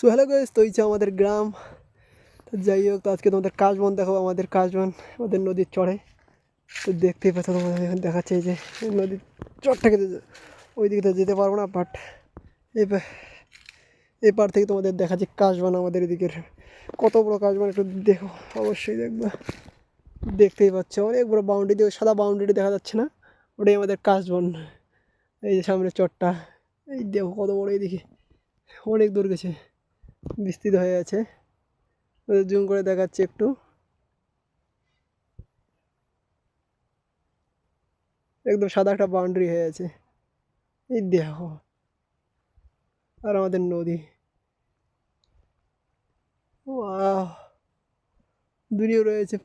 So hello guys, তো এই যে আমাদের গ্রাম। তো যাই হোক, তো আজকে তোমাদের কাশবন দেখাবো। আমাদের কাশবন আমাদের নদীর চড়ে। তো দেখতেই পাচ্ছ, তোমাদের এখন দেখাচ্ছে এই যে নদীর চড়টাকে। ওই দিকে তো যেতে পারবো না, বাট এবার এপার থেকে তোমাদের দেখাচ্ছে কাশবন আমাদের এদিকের। কত বড় কাশবন একটু দেখো, অবশ্যই দেখবা। দেখতেই পাচ্ছ অনেক বড় বাউন্ডারি দিয়ে, সাদা বাউন্ডারি দেখা যাচ্ছে না? ওটাই আমাদের কাশবন। এই যে সামনে চরটা, এই দেখো কত বড়, এইদিকে অনেক দূর গেছে, বিস্তৃত হয়ে আছে। জুম করে দেখাচ্ছি একটু। একদম সাদা একটা বাউন্ডারি হয়ে আছে, এই দেখো। আর আমাদের নদী, ওয়াও, দূরেও রয়েছে